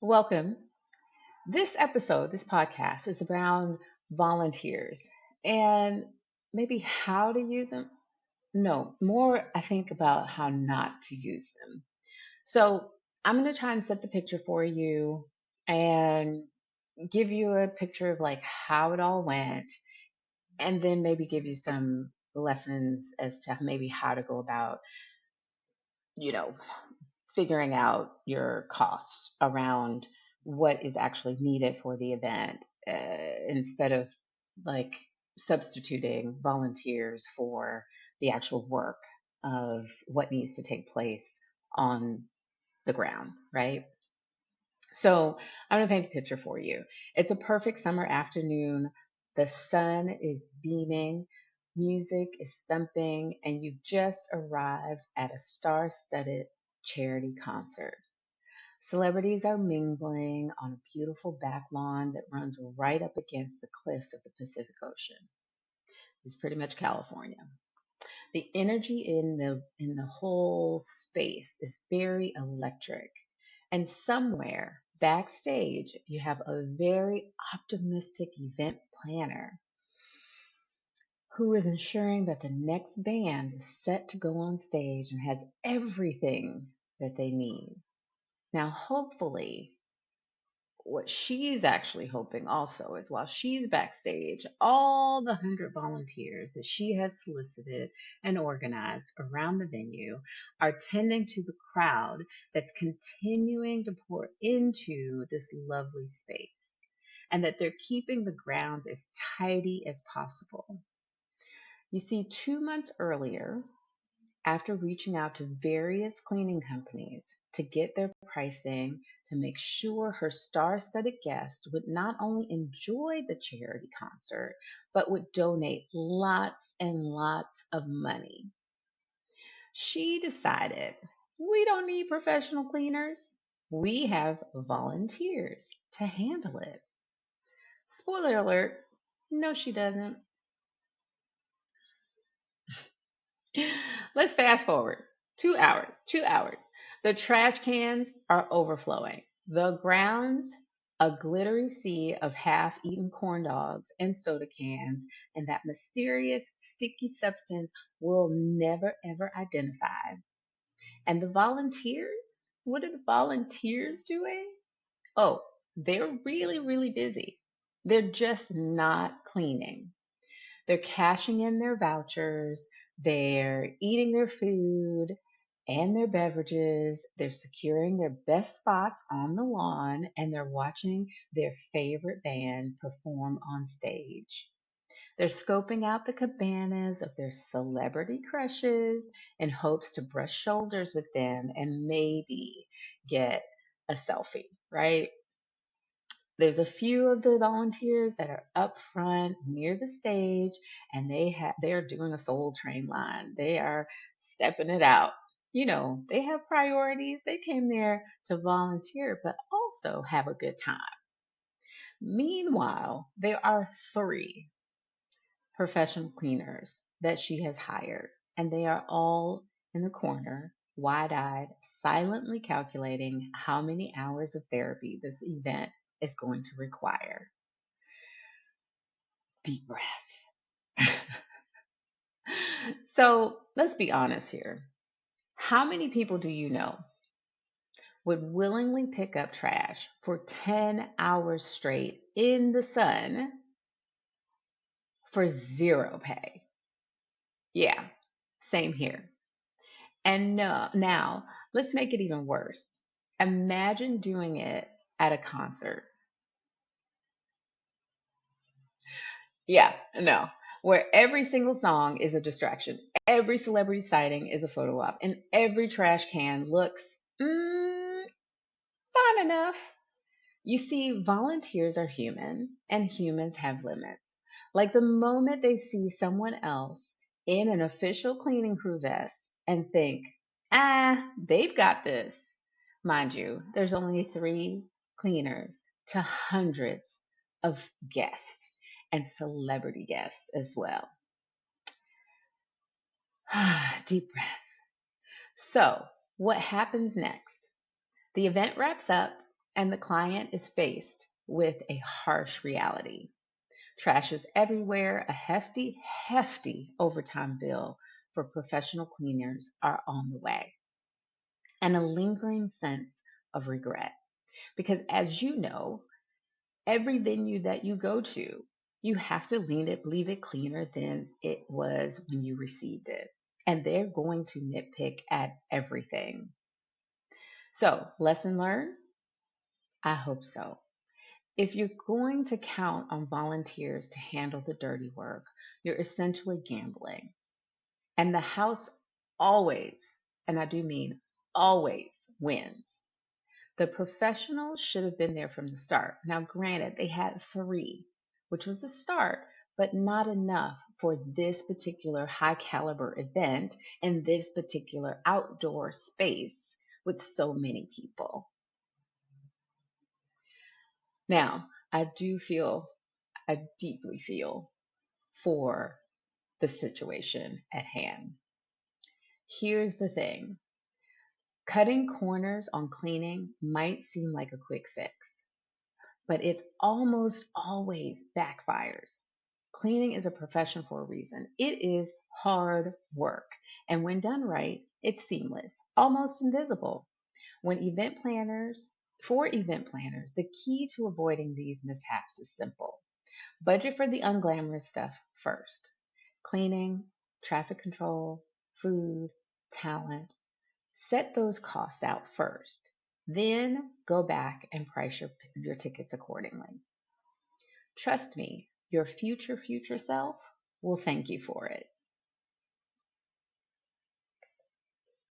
Welcome. This episode, this podcast is around volunteers and maybe how to use them. No, more I think about how not to use them. So I'm going to try and set the picture for you and give you a picture of like how it all went, and then maybe give you some lessons as to maybe how to go about, you know, figuring out your costs around what is actually needed for the event, instead of like substituting volunteers for the actual work of what needs to take place on the ground, right? So I'm going to paint a picture for you. It's a perfect summer afternoon. The sun is beaming, music is thumping, and you've just arrived at a star studded charity concert. Celebrities are mingling on a beautiful back lawn that runs right up against the cliffs of the Pacific Ocean. It's pretty much California. The energy in the whole space is very electric. And somewhere backstage, you have a very optimistic event planner who is ensuring that the next band is set to go on stage and has everything that they need. Now, hopefully, what she's actually hoping also is while she's backstage, all the 100 volunteers that she has solicited and organized around the venue are tending to the crowd that's continuing to pour into this lovely space, and that they're keeping the grounds as tidy as possible. You see, 2 months earlier, after reaching out to various cleaning companies to get their pricing to make sure her star studded guests would not only enjoy the charity concert, but would donate lots and lots of money. She decided we don't need professional cleaners. We have volunteers to handle it. Spoiler alert, no, she doesn't. Let's fast forward 2 hours. 2 hours. The trash cans are overflowing. The grounds, a glittery sea of half eaten corn dogs and soda cans, and that mysterious sticky substance we'll never ever identify. And the volunteers? What are the volunteers doing? Oh, they're really, really busy. They're just not cleaning. They're cashing in their vouchers, they're eating their food and their beverages, they're securing their best spots on the lawn, and they're watching their favorite band perform on stage. They're scoping out the cabanas of their celebrity crushes in hopes to brush shoulders with them and maybe get a selfie, right? There's a few of the volunteers that are up front near the stage, and they're doing a soul train line. They are stepping it out. They have priorities. They came there to volunteer, but also have a good time. Meanwhile, there are three professional cleaners that she has hired, and they are all in the corner, wide eyed, silently calculating how many hours of therapy this event is going to require. Deep breath. So let's be honest here. How many people do you know would willingly pick up trash for 10 hours straight in the sun for zero pay? Yeah, same here. And no, now let's make it even worse. Imagine doing it at a concert. Yeah, no. Where every single song is a distraction, every celebrity sighting is a photo op, and every trash can looks mm, fine enough. You see, volunteers are human, and humans have limits. Like the moment they see someone else in an official cleaning crew vest and think, they've got this. Mind you, there's only three cleaners to hundreds of guests and celebrity guests as well. Deep breath. So, what happens next? The event wraps up, and the client is faced with a harsh reality. Trash is everywhere, a hefty, hefty overtime bill for professional cleaners are on the way, and a lingering sense of regret. Because as you know, every venue that you go to, you have to leave it cleaner than it was when you received it. And they're going to nitpick at everything. So, lesson learned? I hope so. If you're going to count on volunteers to handle the dirty work, you're essentially gambling. And the house always, and I do mean always, wins. The professionals should have been there from the start. Now, granted, they had three, which was a start, but not enough for this particular high caliber event and this particular outdoor space with so many people. Now, I deeply feel for the situation at hand. Here's the thing, cutting corners on cleaning might seem like a quick fix, but it almost always backfires. Cleaning is a profession for a reason. It is hard work. And when done right, it's seamless, almost invisible. When event planners, for event planners, the key to avoiding these mishaps is simple. Budget for the unglamorous stuff first. Cleaning, traffic control, food, talent. Set those costs out first. Then go back and price your tickets accordingly. Trust me, your future self will thank you for it.